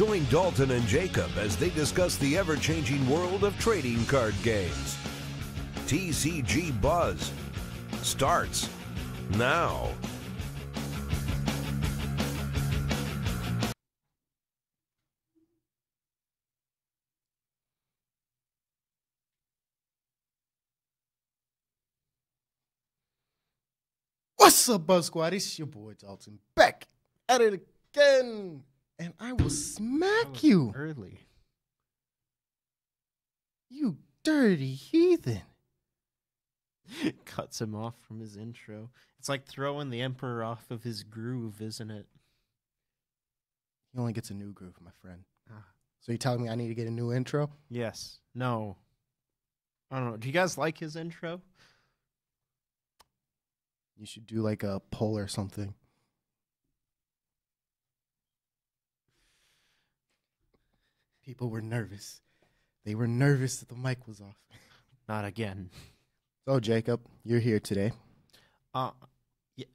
Join Dalton and Jacob as they discuss the ever-changing world of trading card games. TCG Buzz starts now. What's up, Buzz Squad? It's your boy Dalton, back at it again, and I will smack you early. You dirty heathen. Cuts him off from his intro. It's like throwing the Emperor off of his groove, isn't it? He only gets a new groove, my friend. So you telling me I need to get a new intro? Yes. No. I don't know. Do you guys like his intro? You should do like a poll or something. People were nervous. They were nervous that the mic was off. Not again. So, Jacob, you're here today.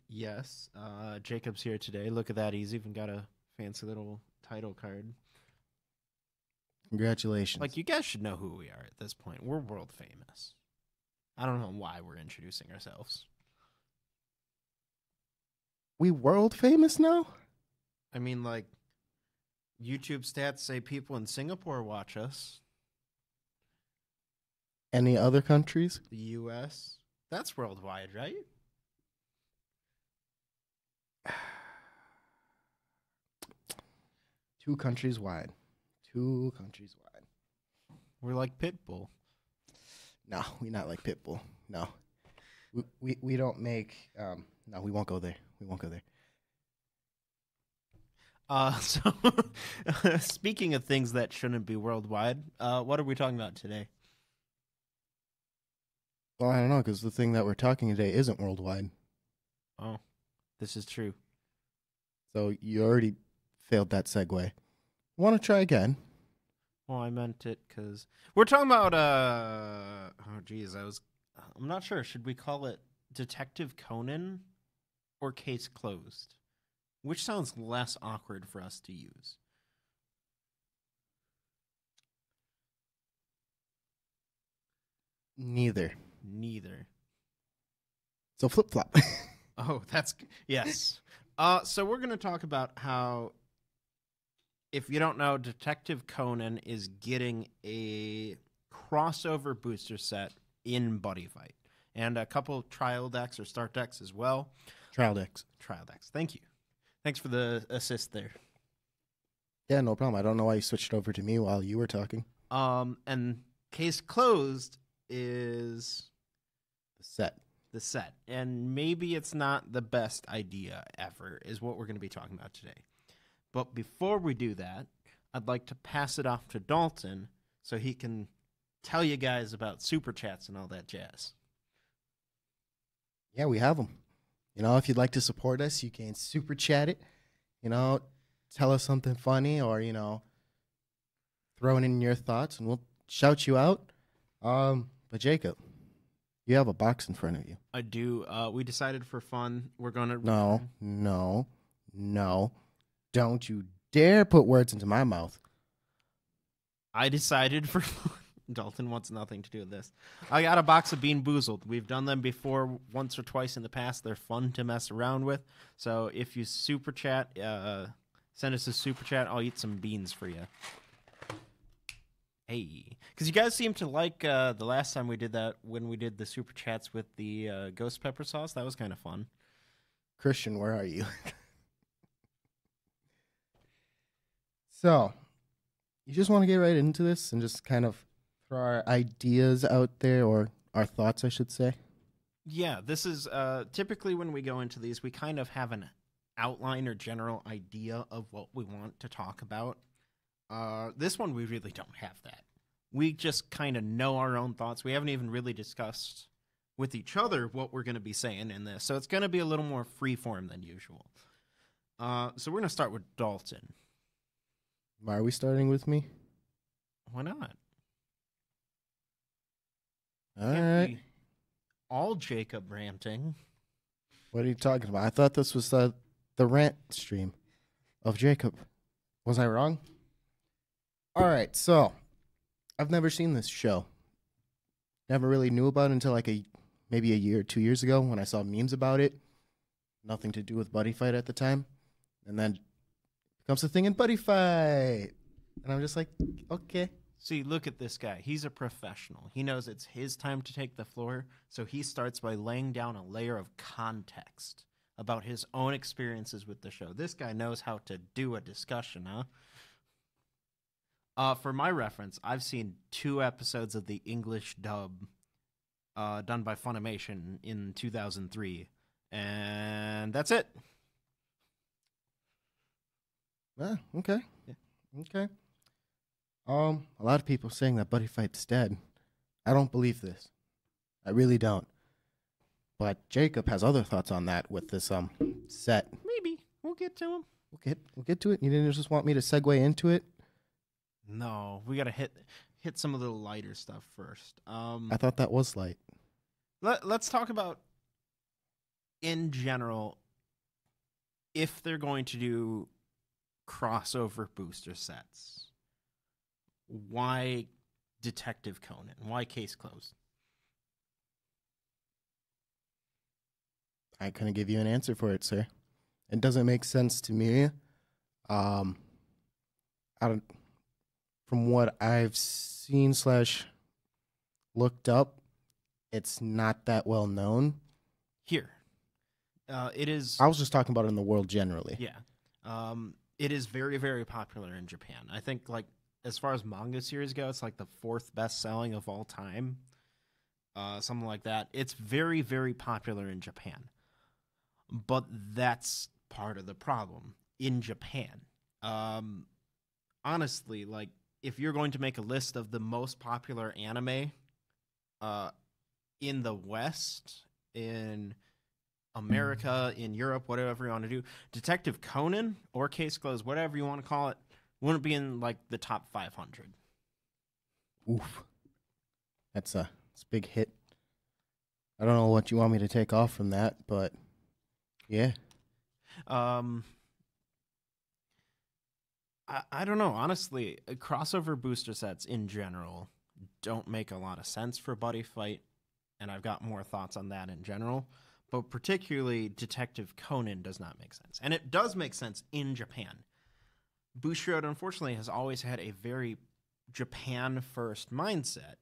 Yes. Jacob's here today. Look at that. He's even got a fancy little title card. Congratulations. Like, you guys should know who we are at this point. We're world famous. I don't know why we're introducing ourselves. We world famous now? I mean, like, YouTube stats say people in Singapore watch us. Any other countries? The U.S. That's worldwide, right? Two countries wide. Two countries wide. We're like Pitbull. No, we're not like Pitbull. No. We don't make... no, we won't go there. We won't go there. So, speaking of things that shouldn't be worldwide, what are we talking about today? Well, I don't know, because the thing that we're talking today isn't worldwide. Oh, this is true. So you already failed that segue. Want to try again? Well, I meant it because we're talking about, oh, geez, I'm not sure. Should we call it Detective Conan or Case Closed? Which sounds less awkward for us to use? Neither. So flip-flop. Oh, yes. So we're going to talk about how, if you don't know, Detective Conan is getting a crossover booster set in Buddyfight. And a couple trial decks or start decks as well. Trial decks. Thank you. Thanks for the assist there. Yeah, no problem. I don't know why you switched over to me while you were talking. And Case Closed is the set. And maybe it's not the best idea ever, is what we're going to be talking about today. But before we do that, I'd like to pass it off to Dalton so he can tell you guys about super chats and all that jazz. Yeah, we have them. You know, if you'd like to support us, you can super chat it. You know, tell us something funny or, you know, throw in your thoughts and we'll shout you out. But Jacob, you have a box in front of you. I do. We decided for fun, we're going to... No. Don't you dare put words into my mouth. I decided for fun. Dalton wants nothing to do with this. I got a box of Bean Boozled. We've done them before once or twice in the past. They're fun to mess around with. So if you super chat, send us a super chat. I'll eat some beans for you. Hey. Because you guys seem to like the last time we did that, when we did the super chats with the ghost pepper sauce. That was kind of fun. Christian, where are you? So, you just want to get right into this and just kind of throw our ideas out there, or our thoughts, I should say. Yeah, this is typically when we go into these, we kind of have an outline or general idea of what we want to talk about. This one, we really don't have that. We just kind of know our own thoughts. We haven't even really discussed with each other what we're going to be saying in this. So it's going to be a little more freeform than usual. So we're going to start with Dalton. Why are we starting with me? Why not? All right. All Jacob ranting. What are you talking about? I thought this was the rant stream of Jacob. Was I wrong? All right, so I've never seen this show. Never really knew about it until like maybe a year or 2 years ago when I saw memes about it. Nothing to do with Buddyfight at the time. And then becomes a thing in Buddyfight. And I'm just like, okay. See, look at this guy. He's a professional. He knows it's his time to take the floor, so he starts by laying down a layer of context about his own experiences with the show. This guy knows how to do a discussion, huh? For my reference, I've seen 2 episodes of the English dub done by Funimation in 2003, and that's it. Okay. Yeah. Okay. A lot of people saying that Buddyfight's dead. I don't believe this. I really don't. But Jacob has other thoughts on that with this set. Maybe. We'll get to him. We'll get to it. You didn't just want me to segue into it? No, we gotta hit some of the lighter stuff first. I thought that was light. Let's talk about, in general, if they're going to do crossover booster sets. Why Detective Conan? Why Case Closed? I couldn't give you an answer for it, sir. It doesn't make sense to me. From what I've seen / looked up, it's not that well known. Here, it is. I was just talking about it in the world generally. Yeah, it is very, very popular in Japan. I think, like, as far as manga series go, it's like the 4th best selling of all time, something like that. It's very, very popular in Japan, but that's part of the problem in Japan. Honestly, like, if you're going to make a list of the most popular anime in the West, in America, in Europe, whatever you want to do, Detective Conan or Case Closed, whatever you want to call it, wouldn't be in like the top 500. Oof. That's a big hit. I don't know what you want me to take off from that, but yeah. I don't know. Honestly, crossover booster sets in general don't make a lot of sense for Buddyfight, and I've got more thoughts on that in general. But particularly Detective Conan does not make sense. And it does make sense in Japan. Bushiroad, unfortunately, has always had a very Japan-first mindset,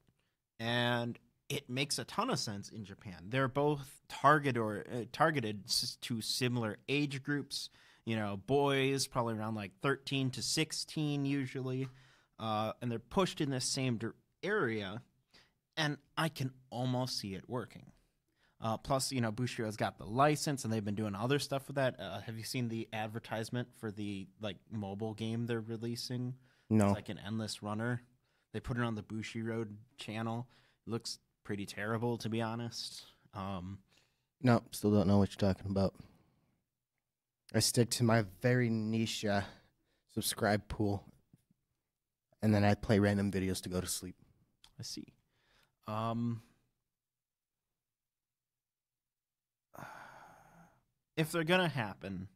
and it makes a ton of sense in Japan. They're both targeted to similar age groups, you know, boys, probably around like 13 to 16 usually, and they're pushed in the same area, and I can almost see it working. Plus, you know, Bushiroad's got the license, and they've been doing other stuff with that. Have you seen the advertisement for the like mobile game they're releasing? No. It's like an endless runner. They put it on the Bushiroad channel. It looks pretty terrible, to be honest. No, still don't know what you're talking about. I stick to my very niche subscribe pool, and then I play random videos to go to sleep. I see. If they're going to happen,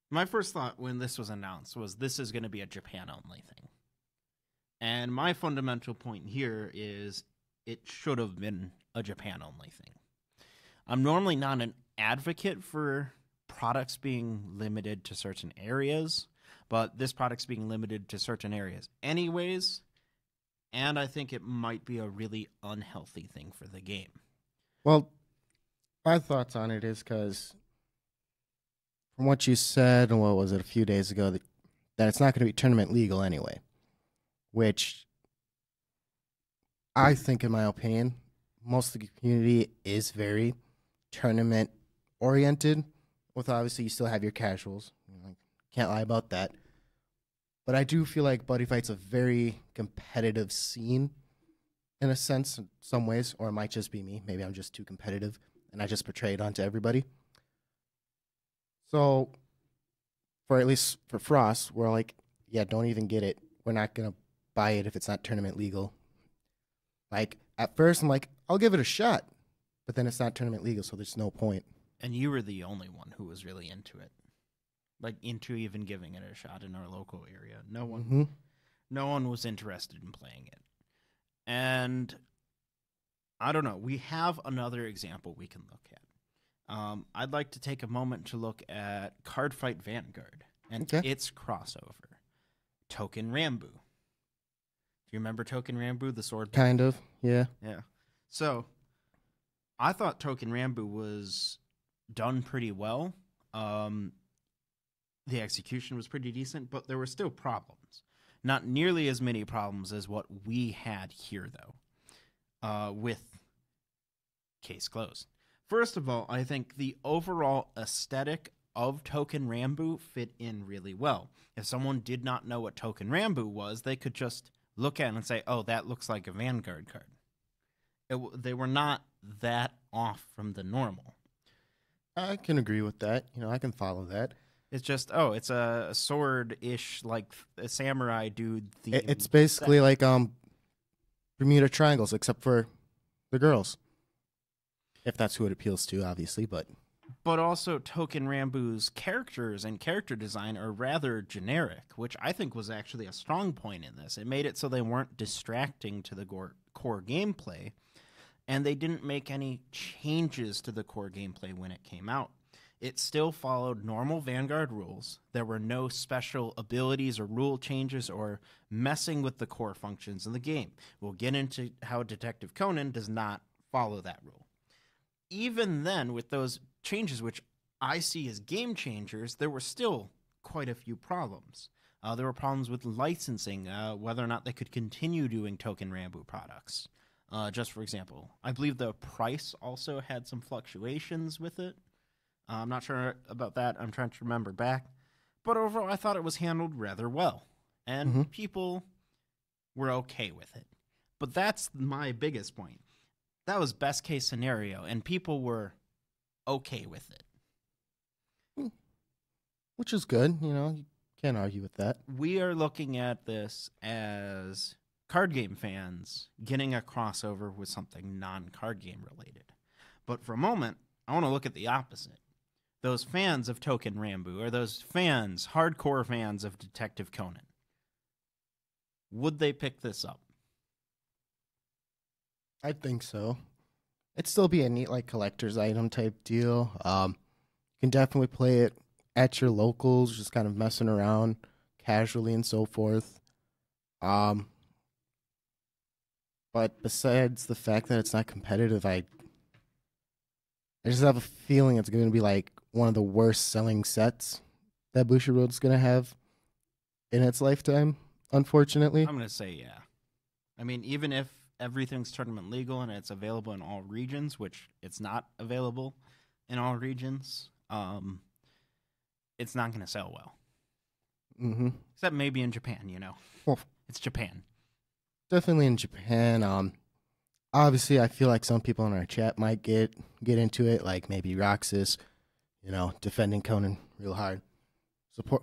my first thought when this was announced was this is going to be a Japan-only thing. And my fundamental point here is it should have been a Japan-only thing. I'm normally not an advocate for products being limited to certain areas, but this product's being limited to certain areas anyways, and I think it might be a really unhealthy thing for the game. Well, my thoughts on it is because from what you said, what was it, a few days ago, that it's not going to be tournament legal anyway, which I think, in my opinion, most of the community is very tournament oriented. With obviously you still have your casuals, can't lie about that. But I do feel like Buddyfight's a very competitive scene, in a sense, in some ways, or it might just be me. Maybe I'm just too competitive, and I just portray it onto everybody. So, at least for Frost, we're like, yeah, don't even get it. We're not going to buy it if it's not tournament legal. Like, at first, I'm like, I'll give it a shot. But then it's not tournament legal, so there's no point. And you were the only one who was really into it. Like, into even giving it a shot in our local area. No one. Mm-hmm. No one was interested in playing it. And I don't know. We have another example we can look at. I'd like to take a moment to look at Cardfight Vanguard and its crossover, Token Rambu. Do you remember Token Rambu, the sword? Kind of, yeah. Yeah. So I thought Token Rambu was done pretty well. The execution was pretty decent, but there were still problems. Not nearly as many problems as what we had here, though, with Case Closed. First of all, I think the overall aesthetic of Token Rambu fit in really well. If someone did not know what Token Rambu was, they could just look at it and say, oh, that looks like a Vanguard card. They were not that off from the normal. I can agree with that. I can follow that. It's just, it's a sword-ish, like a samurai dude. It's basically like Bermuda Triangles, except for the girls. If that's who it appeals to, obviously, but also Token Rambu's characters and character design are rather generic, which I think was actually a strong point in this. It made it so they weren't distracting to the core gameplay, and they didn't make any changes to the core gameplay when it came out. It still followed normal Vanguard rules. There were no special abilities or rule changes or messing with the core functions in the game. We'll get into how Detective Conan does not follow that rule. Even then, with those changes, which I see as game changers, there were still quite a few problems. There were problems with licensing, whether or not they could continue doing Token Rambu products. Just for example, I believe the price also had some fluctuations with it. I'm not sure about that. I'm trying to remember back. But overall, I thought it was handled rather well. And people were okay with it. But that's my biggest point. That was best case scenario, and people were okay with it. Which is good. You can't argue with that. We are looking at this as card game fans getting a crossover with something non-card game related. But for a moment, I want to look at the opposite. Those fans of Token Rambu, or those fans, hardcore fans of Detective Conan, would they pick this up? I think so. It'd still be a neat collector's item type deal. You can definitely play it at your locals, just kind of messing around casually and so forth. But besides the fact that it's not competitive, I just have a feeling it's going to be one of the worst selling sets that Bushiroad's going to have in its lifetime, unfortunately. I'm going to say yeah. I mean, even if everything's tournament legal and it's available in all regions, which it's not available in all regions, it's not going to sell well. Mm-hmm. Except maybe in Japan, Well, it's Japan. Definitely in Japan. Obviously, I feel like some people in our chat might get into it, like maybe Roxas, defending Conan real hard.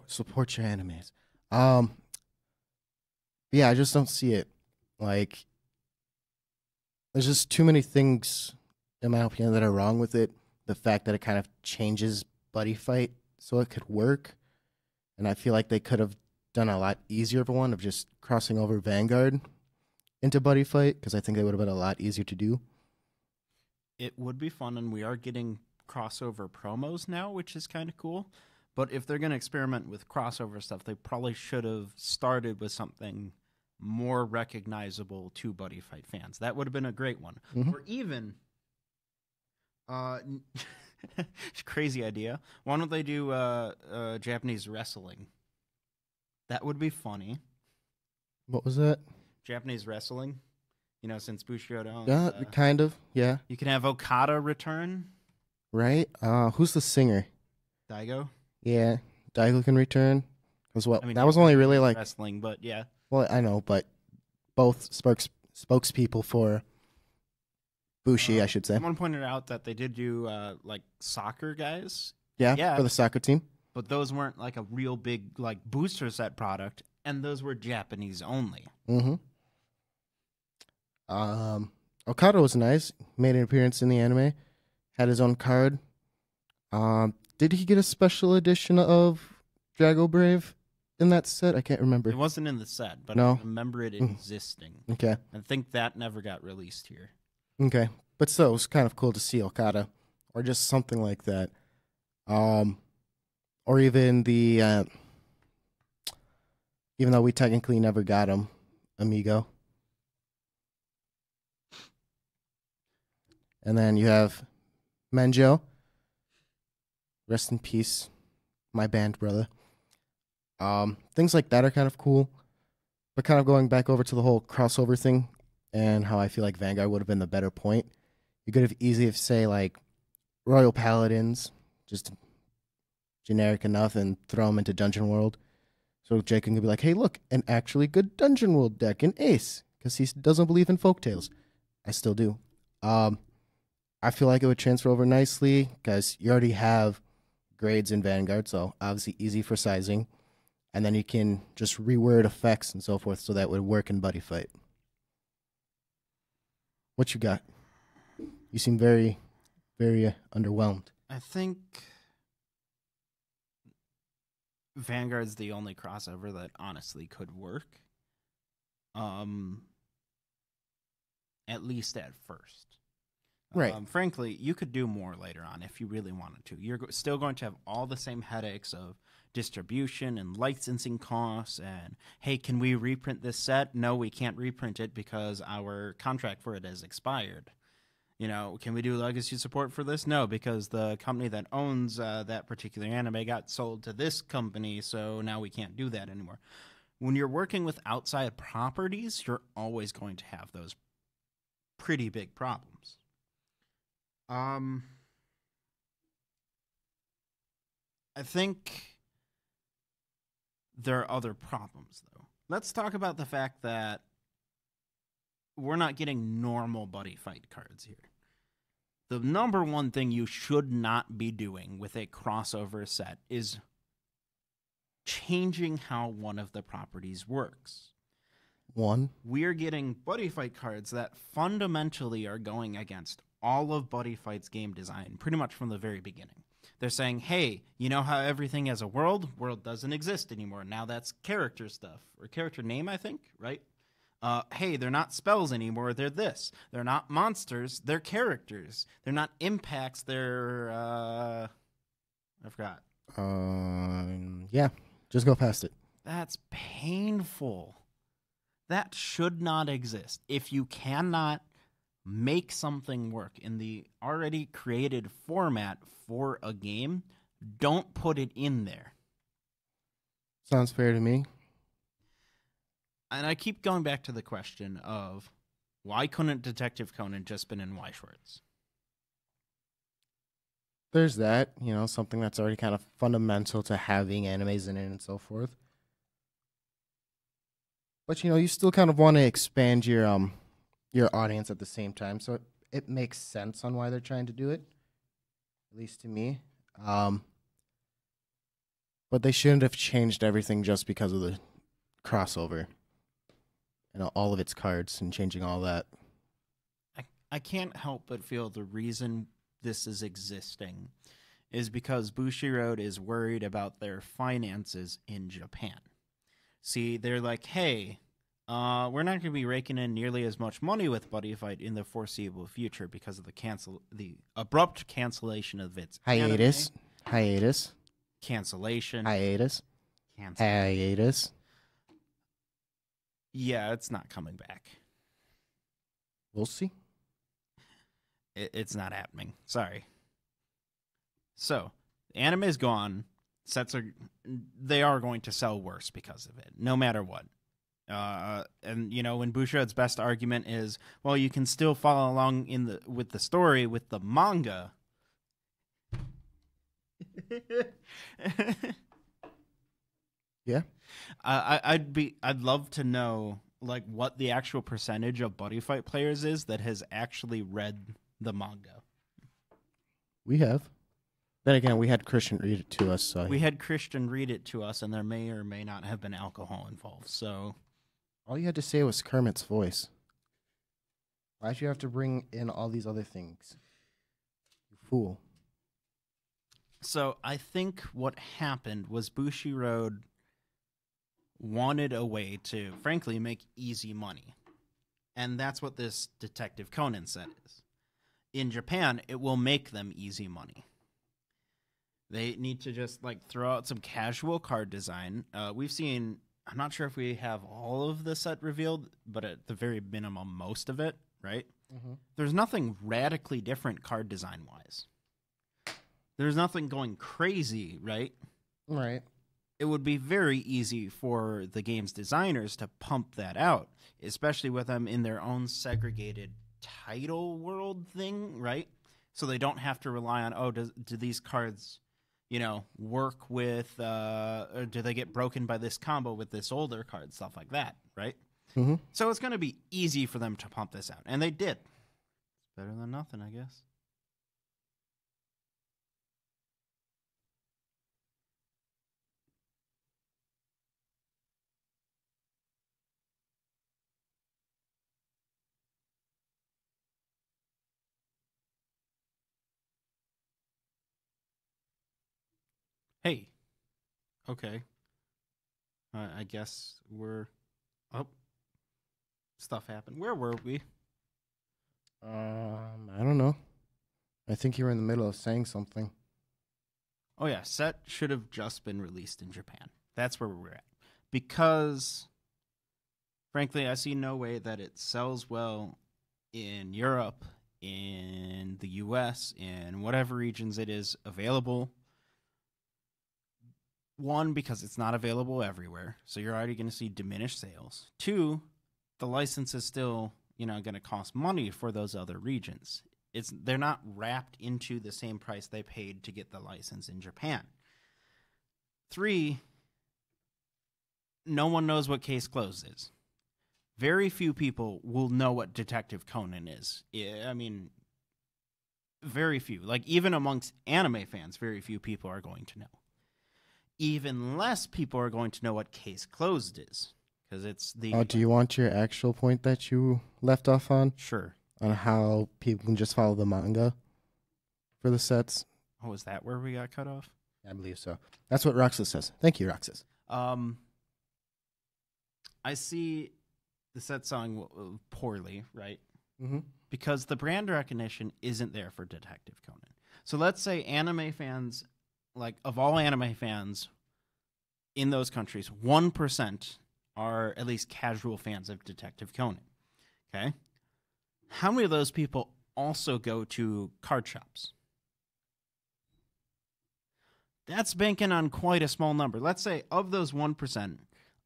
Support your animes. Yeah, I just don't see it. There's just too many things, in my opinion, that are wrong with it. The fact that it kind of changes Buddyfight so it could work. And I feel like they could have done a lot easier of one of just crossing over Vanguard into Buddyfight, because I think they would have been a lot easier to do. It would be fun, and we are getting crossover promos now, which is kind of cool. But if they're going to experiment with crossover stuff, they probably should have started with something more recognizable to Buddyfight fans. That would have been a great one. Or even, crazy idea, why don't they do Japanese wrestling? That would be funny. What was that? Japanese wrestling. Since Bushiroad. Yeah, kind of, yeah. You can have Okada return. Right? Who's the singer? Daigo? Yeah, Daigo can return. I mean, that was only really wrestling, but yeah. Well, I know, but both spokespeople for Bushi, I should say. Someone pointed out that they did do soccer guys. Yeah, for the soccer team. But those weren't a real big booster set product, and those were Japanese only. Mm-hmm. Okada was nice. Made an appearance in the anime. Had his own card. Did he get a special edition of Drago Brave? in that set? I can't remember. It wasn't in the set, but No? I remember it existing. Okay. I think that never got released here. Okay. But still, it was kind of cool to see Okada or just something like that. Or even the, even though we technically never got him, Amigo. And then you have Menjo. Rest in peace, my band brother. Things like that are kind of cool. But kind of going back over to the whole crossover thing and how I feel like Vanguard would have been the better point. You could have easily say like Royal Paladins, just generic enough, and throw them into Dungeon World. So Jacob could be like, hey, look, an actually good Dungeon World deck in Ace, because he doesn't believe in folktales. I still do. I feel like it would transfer over nicely, because you already have grades in Vanguard, so obviously easy for sizing. And then you can just reword effects and so forth, so that would work in Buddyfight. What you got? You seem very, very underwhelmed. I think Vanguard's the only crossover that honestly could work. At least at first. Right. Frankly, you could do more later on if you really wanted to. You're still going to have all the same headaches of distribution and licensing costs and, hey, can we reprint this set? No, we can't reprint it because our contract for it has expired. You know, can we do legacy support for this? No, because the company that owns that particular anime got sold to this company, so now we can't do that anymore. When you're working with outside properties, you're always going to have those pretty big problems. I think there are other problems, though. Let's talk about the fact that we're not getting normal Buddyfight cards here. The number one thing you should not be doing with a crossover set is changing how one of the properties works. We're getting Buddyfight cards that fundamentally are going against all of Buddyfight's game design, pretty much from the very beginning. They're saying, hey, you know how everything has a world? World doesn't exist anymore. Now that's character stuff, or character name, I think, right? Hey, they're not spells anymore, they're this. They're not monsters, they're characters. They're not impacts, they're, I forgot. Yeah, just go past it. That's painful. That should not exist. If you cannot make something work in the already created format for a game, don't put it in there. Sounds fair to me. And I keep going back to the question of why couldn't Detective Conan just been in Y shorts? There's that, something that's already kind of fundamental to having animes in it and so forth. But you still kind of want to expand your audience at the same time, so it makes sense on why they're trying to do it, at least to me. But they shouldn't have changed everything just because of the crossover. All of its cards and changing all that. I can't help but feel the reason this is existing is because Bushiroad is worried about their finances in Japan. See, they're like, hey, we're not going to be raking in nearly as much money with Buddyfight in the foreseeable future because of the abrupt cancellation of its hiatus. Cancellation. Hiatus. Yeah, it's not coming back. We'll see. It's not happening. Sorry. So, anime is gone. Sets they are going to sell worse because of it, no matter what. And when Bushiroad's best argument is, well, you can still follow along with the story with the manga. Yeah. I'd love to know like what the actual percentage of Buddyfight players is that has actually read the manga. We have. Then again, we had Christian read it to us. So we had Christian read it to us, and there may or may not have been alcohol involved. So all you had to say was Kermit's voice. Why'd you have to bring in all these other things? You fool. So I think what happened was Bushiroad wanted a way to, frankly, make easy money. And that's what this Detective Conan set is. In Japan, it will make them easy money. They need to just throw out some casual card design. We've seen, I'm not sure if we have all of the set revealed, but at the very minimum, most of it, right? Mm-hmm. There's nothing radically different card design-wise. There's nothing going crazy, right? Right. It would be very easy for the game's designers to pump that out, especially with them in their own segregated title world thing, right? So they don't have to rely on, do these cards, work with, or do they get broken by this combo with this older card, stuff like that, right? Mm-hmm. So it's going to be easy for them to pump this out, and they did. It's better than nothing, I guess. Hey. Okay. I guess we're... Oh. Stuff happened. Where were we? I don't know. I think you were in the middle of saying something. Oh, yeah. Set should have just been released in Japan. That's where we're at. Because, frankly, I see no way that it sells well in Europe, in the US, in whatever regions it is available. One, because it's not available everywhere, so you're already going to see diminished sales. Two, the license is still, going to cost money for those other regions. They're not wrapped into the same price they paid to get the license in Japan. Three, no one knows what Case Closed is. Very few people will know what Detective Conan is. I mean, very few. Even amongst anime fans, very few people are going to know. Even less people are going to know what Case Closed is, because it's the... Oh, do you want your actual point that you left off on? Sure. On how people can just follow the manga for the sets? Oh, is that where we got cut off? I believe so. That's what Roxas says. Thank you, Roxas. I see the set selling poorly, right? Mm-hmm. Because the brand recognition isn't there for Detective Conan. So let's say anime fans... of all anime fans in those countries, 1% are at least casual fans of Detective Conan. Okay? How many of those people also go to card shops? That's banking on quite a small number. Let's say of those 1%,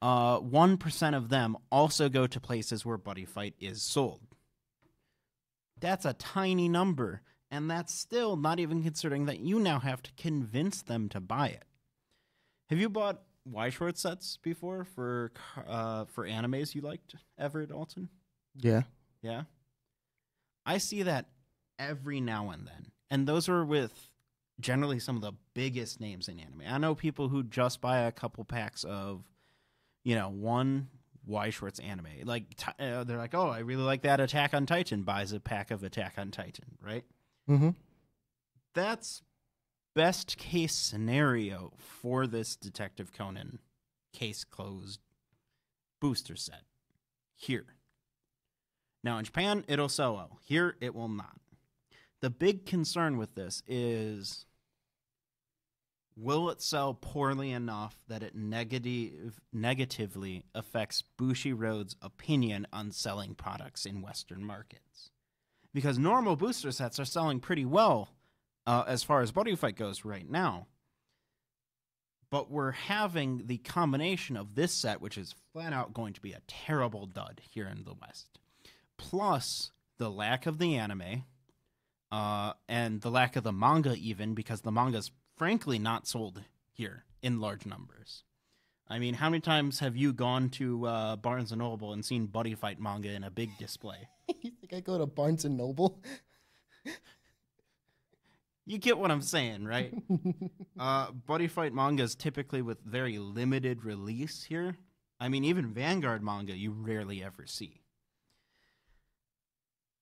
1% of them also go to places where Buddyfight is sold. That's a tiny number. And that's still not even considering that you now have to convince them to buy it. Have you bought Y-short sets before for animes you liked, Everett Alton? Yeah. Yeah? I see that every now and then. And those are with generally some of the biggest names in anime. I know people who just buy a couple packs of, one Y-shorts anime. They're like, oh, I really like that Attack on Titan. Buys a pack of Attack on Titan, right? Mm-hmm. That's best case scenario for this Detective Conan Case Closed booster set here. Now in Japan, it'll sell well. Here, it will not. The big concern with this is, will it sell poorly enough that it negatively affects Bushiroad's opinion on selling products in Western markets? Because normal booster sets are selling pretty well as far as Buddyfight goes right now. But we're having the combination of this set, which is flat out going to be a terrible dud here in the West, plus the lack of the anime, and the lack of the manga even, because the manga's frankly not sold here in large numbers. I mean, how many times have you gone to Barnes & Noble and seen Buddyfight manga in a big display? You think I go to Barnes & Noble? You get what I'm saying, right? Buddyfight manga is typically with very limited release here. I mean, even Vanguard manga you rarely ever see.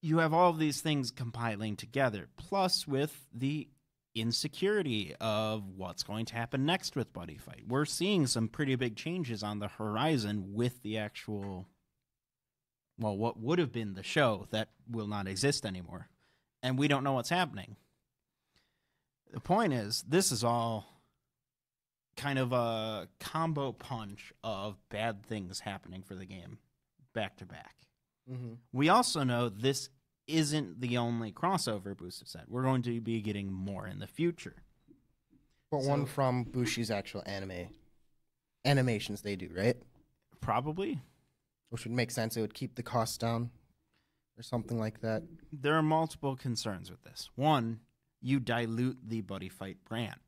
You have all of these things compiling together, plus with the insecurity of what's going to happen next with Buddyfight. We're seeing some pretty big changes on the horizon with the actual, well, what would have been the show that will not exist anymore. And we don't know what's happening. The point is, this is all kind of a combo punch of bad things happening for the game back to back. Mm-hmm. We also know this isn't the only crossover booster set. We're going to be getting more in the future. But one from Bushi's actual animations they do, right? Probably. Which would make sense. It would keep the cost down or something like that. There are multiple concerns with this. One, you dilute the Buddyfight brand.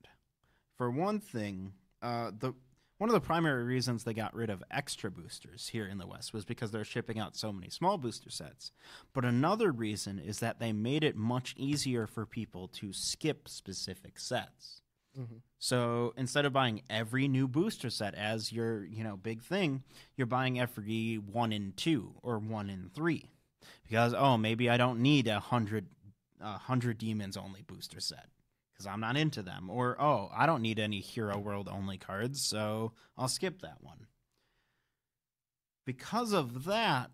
For one thing, one of the primary reasons they got rid of extra boosters here in the West was because they're shipping out so many small booster sets. But another reason is that they made it much easier for people to skip specific sets. Mm-hmm. So instead of buying every new booster set as your, big thing, you're buying every 1 in 2 or 1 in 3. Because, maybe I don't need a 100 demons only booster set, because I'm not into them. Or, I don't need any Hero World only cards, so I'll skip that one. Because of that,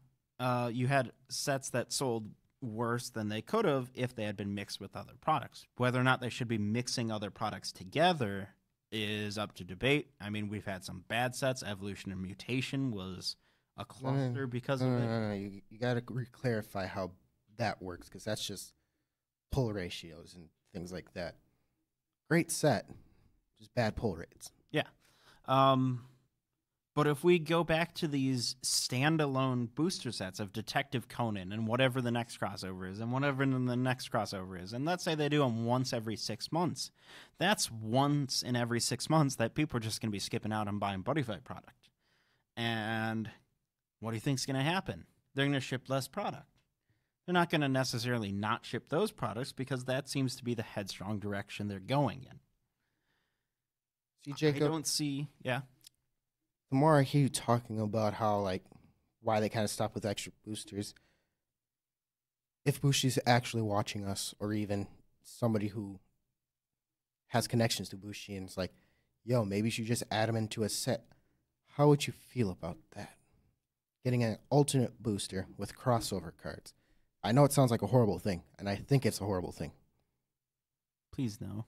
you had sets that sold worse than they could have if they had been mixed with other products. Whether or not they should be mixing other products together is up to debate. I mean, we've had some bad sets. Evolution and Mutation was a cluster because of it. No. You got to clarify how that works, because that's just pull ratios and things like that. Great set, just bad pull rates. Yeah. But if we go back to these standalone booster sets of Detective Conan and whatever the next crossover is and whatever the next crossover is, and let's say they do them once every 6 months, that's once in every 6 months that people are just going to be skipping out and buying Buddyfight product. And what do you think's going to happen? They're going to ship less product. They're not going to necessarily not ship those products, because that seems to be the headstrong direction they're going in. See, Jacob, I don't see, yeah. The more I hear you talking about how, why they kind of stop with extra boosters, if Bushi's actually watching us, or even somebody who has connections to Bushi and it's like, yo, maybe you should just add them into a set, how would you feel about that? Getting an alternate booster with crossover cards. I know it sounds like a horrible thing, and I think it's a horrible thing. Please no.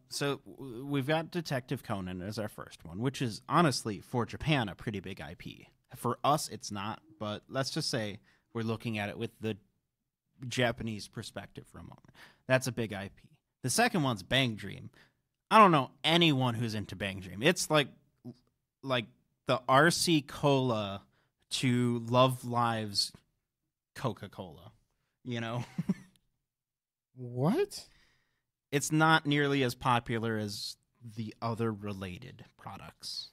So we've got Detective Conan as our first one, which is honestly, for Japan, a pretty big IP. For us, it's not, but let's just say we're looking at it with the Japanese perspective for a moment. That's a big IP. The second one's Bang Dream. I don't know anyone who's into Bang Dream. It's like the RC Cola to Love Live's Coca-Cola, What? It's not nearly as popular as the other related products.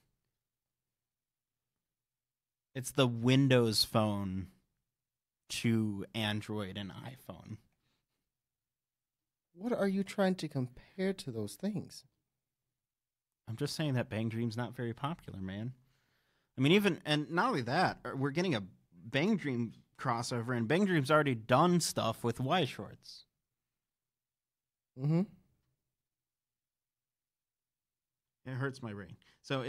It's the Windows Phone to Android and iPhone. What are you trying to compare to those things? I'm just saying that Bang Dream's not very popular, man. I mean, and not only that, we're getting a Bang Dream crossover, and Bang Dream's already done stuff with Y Shorts. Mm-hmm. It hurts my brain. So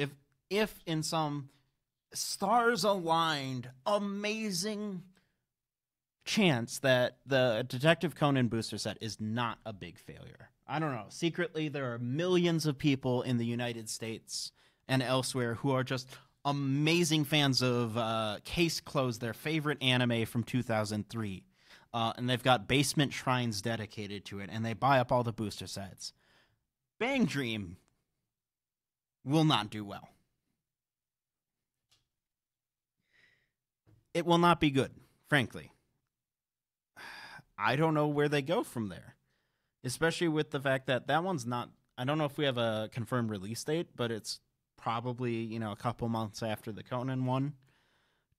if in some stars aligned, amazing chance that the Detective Conan booster set is not a big failure, I don't know. Secretly, there are millions of people in the United States and elsewhere who are just amazing fans of Case Closed, their favorite anime from 2003. And they've got basement shrines dedicated to it, and they buy up all the booster sets. Bang Dream will not do well. It will not be good, frankly. I don't know where they go from there, especially with the fact that that one's not... I don't know if we have a confirmed release date, but it's probably, a couple months after the Conan one.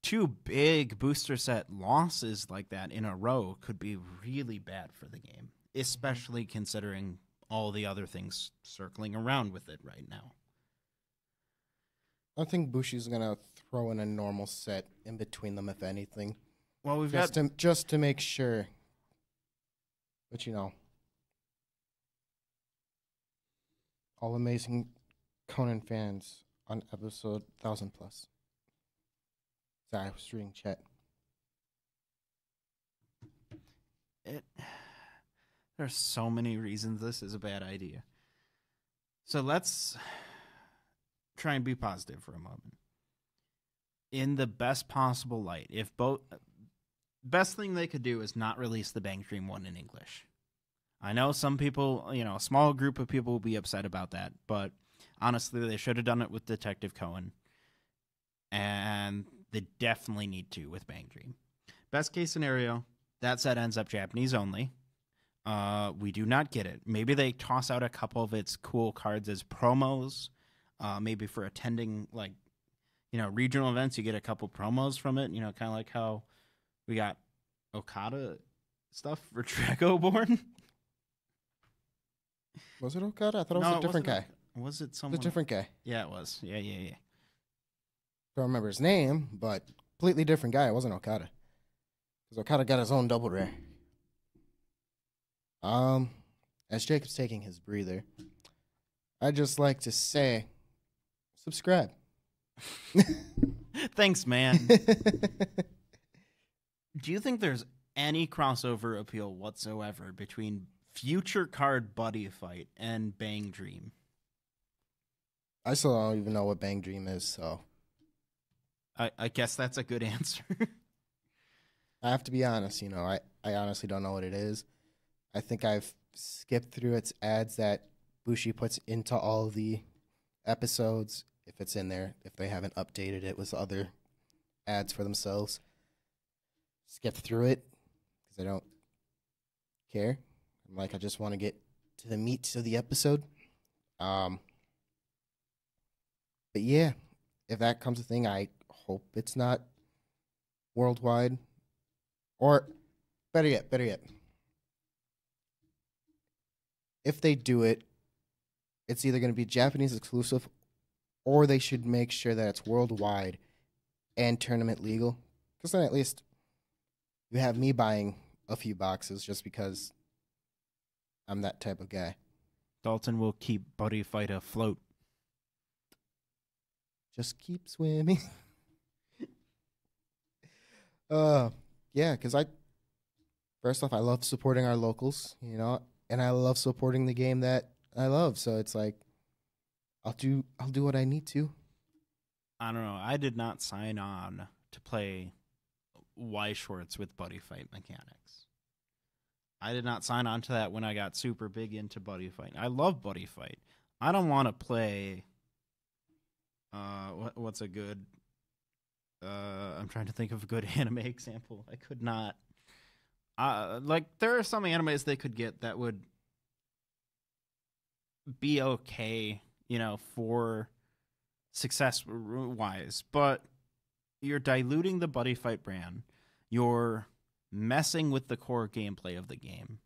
2 big booster set losses like that in a row could be really bad for the game, especially considering all the other things circling around with it right now. I think Bushi's gonna throw in a normal set in between them, if anything. Well, we've just to make sure. But all amazing Conan fans on episode 1000 plus. Sorry, I was reading chat. There's so many reasons this is a bad idea. So let's try and be positive for a moment. In the best possible light, if both best thing they could do is not release the Bang Dream one in English. I know some people, a small group of people will be upset about that, but honestly, they should have done it with Detective Cohen. And they definitely need to with Bang Dream. Best case scenario, that set ends up Japanese only. We do not get it. Maybe they toss out a couple of its cool cards as promos. Maybe for attending, regional events, you get a couple promos from it. Kind of like how we got Okada stuff for Dragoborn. Was it Okada? I thought it was a different guy. Was it someone? It's a different guy. Yeah, it was. Yeah. Don't remember his name, but completely different guy. It wasn't Okada. Because Okada got his own double rare. As Jacob's taking his breather, I'd just like to say, subscribe. Thanks, man. Do you think there's any crossover appeal whatsoever between Future Card Buddyfight and Bang Dream? I still don't even know what Bang Dream is, so I guess that's a good answer. I have to be honest, I honestly don't know what it is. I think I've skipped through its ads that Bushi puts into all the episodes, if it's in there, if they haven't updated it with other ads for themselves. Skipped through it because I don't care. I just want to get to the meat of the episode. But yeah, if that comes a thing, I hope it's not worldwide. Or better yet, if they do it, it's either going to be Japanese exclusive, or they should make sure that it's worldwide and tournament legal. Because then at least you have me buying a few boxes just because I'm that type of guy. Dalton will keep Buddyfight afloat. Just keep swimming. Yeah, because first off, I love supporting our locals, and I love supporting the game that I love. So it's like, I'll do what I need to. I don't know. I did not sign on to play Y-Shorts with Buddyfight mechanics. I did not sign on to that when I got super big into Buddyfight. I love Buddyfight. I don't want to play. What's a good? I'm trying to think of a good anime example. I could not. There are some animes they could get that would be okay, for success-wise, but you're diluting the Buddyfight brand. You're messing with the core gameplay of the game.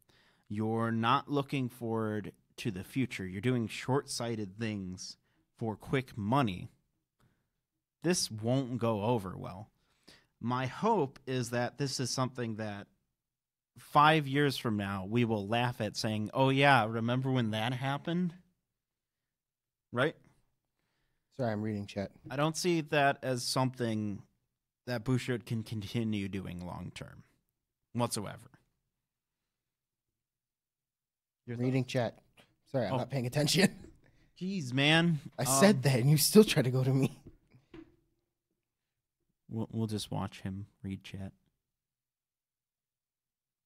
You're not looking forward to the future. You're doing short-sighted things for quick money. This won't go over well. My hope is that this is something that 5 years from now we will laugh at, saying, "Oh yeah, remember when that happened?" Right? Sorry, I'm reading chat. I don't see that as something that Bushido can continue doing long term whatsoever. Reading chat. Sorry, I'm not paying attention. Jeez, man. I said that, and you still try to go to me. We'll just watch him read chat.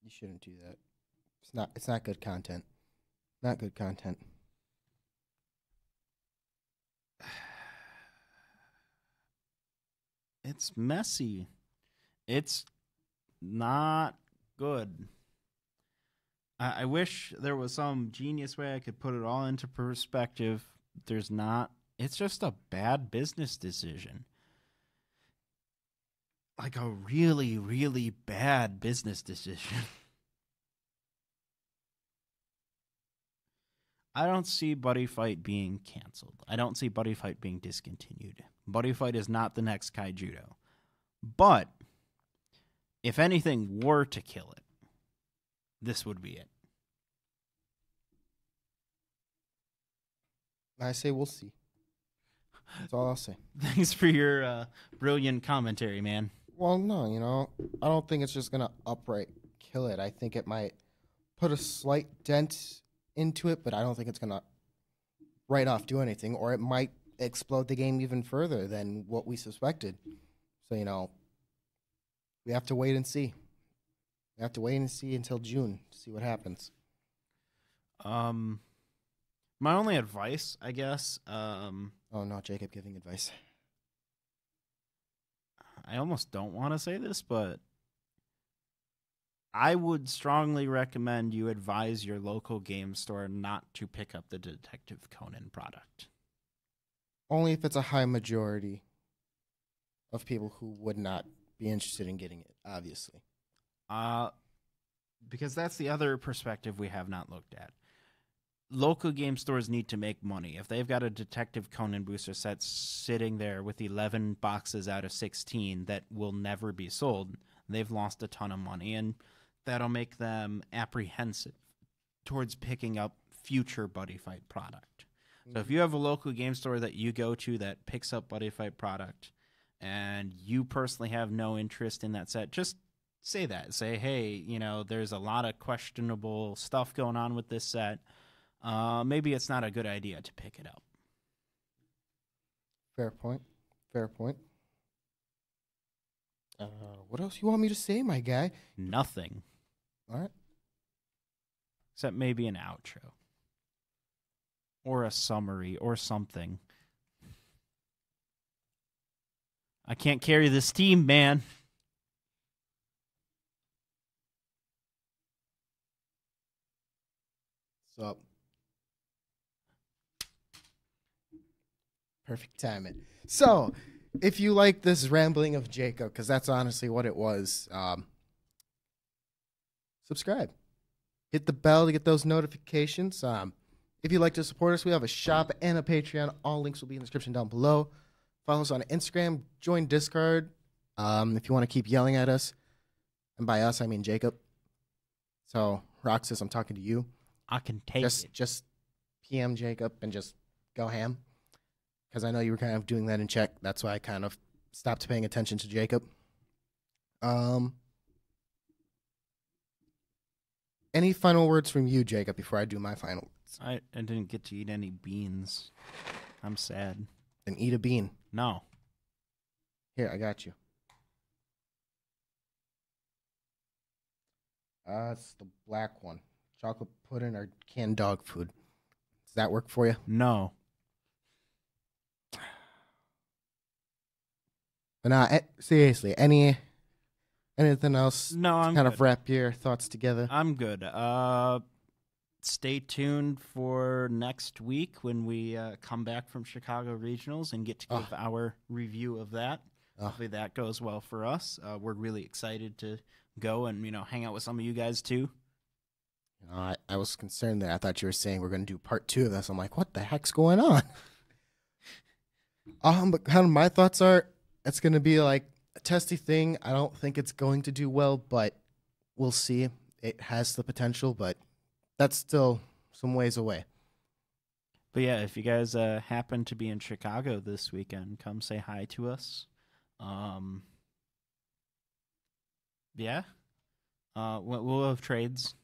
You shouldn't do that. It's not good content. Not good content. It's messy. It's not good. I wish there was some genius way I could put it all into perspective. There's not. It's just a bad business decision. Like a really, really bad business decision. I don't see Buddyfight being canceled. I don't see Buddyfight being discontinued. Buddyfight is not the next Kaijudo. But if anything were to kill it, this would be it. I say we'll see. That's all I'll say. Thanks for your brilliant commentary, man. Well, no, I don't think it's just going to outright kill it. I think it might put a slight dent into it, but I don't think it's going to right off do anything, or it might explode the game even further than what we suspected. So, we have to wait and see. We have to wait and see until June to see what happens. My only advice, I guess. Oh, no, Jacob giving advice. I almost don't want to say this, but I would strongly recommend you advise your local game store not to pick up the Detective Conan product. Only if it's a high majority of people who would not be interested in getting it, obviously. Because that's the other perspective we have not looked at. Local game stores need to make money. If they've got a Detective Conan booster set sitting there with 11 boxes out of 16 that will never be sold, they've lost a ton of money, and that'll make them apprehensive towards picking up future Buddyfight product. So if you have a local game store that you go to that picks up Buddyfight product and you personally have no interest in that set, just say that. Say, hey, there's a lot of questionable stuff going on with this set. Maybe it's not a good idea to pick it up. Fair point. What else you want me to say, my guy? Nothing. All right. Except maybe an outro. Or a summary or something. I can't carry this team, man. What's up? Perfect timing. So, if you like this rambling of Jacob, because that's honestly what it was, subscribe. Hit the bell to get those notifications. If you'd like to support us, we have a shop and a Patreon. All links will be in the description down below. Follow us on Instagram. Join Discord if you want to keep yelling at us. And by us, I mean Jacob. So, Roxas, I'm talking to you. I can take it. Just PM Jacob and just go ham. Because I know you were kind of doing that in check. That's why I kind of stopped paying attention to Jacob. Any final words from you, Jacob, before I do my final words? I didn't get to eat any beans. I'm sad. Then eat a bean. No. Here, I got you. It's the black one. Chocolate pudding or canned dog food. Does that work for you? No. But seriously, anything else? No, I'm kind good. of wrap your thoughts together. I'm good. Stay tuned for next week when we come back from Chicago Regionals and get to give our review of that. Hopefully that goes well for us. We're really excited to go and hang out with some of you guys too. I was concerned there. I thought you were saying we're going to do part 2 of this. I'm like, what the heck's going on? But kind of my thoughts are, it's going to be like a testy thing. I don't think it's going to do well, but we'll see. It has the potential, but that's still some ways away. But yeah, if you guys happen to be in Chicago this weekend, come say hi to us. Yeah. We'll have trades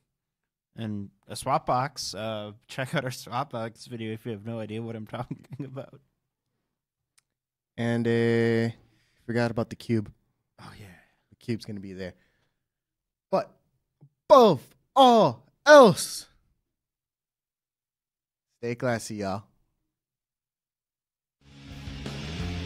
and a swap box. Check out our swap box video if you have no idea what I'm talking about. And forgot about the cube. Oh, yeah. The cube's going to be there. But above all else, stay classy, y'all.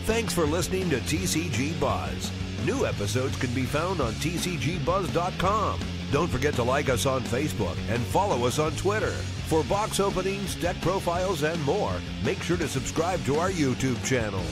Thanks for listening to TCG Buzz. New episodes can be found on tcgbuzz.com. Don't forget to like us on Facebook and follow us on Twitter. For box openings, deck profiles, and more, make sure to subscribe to our YouTube channel.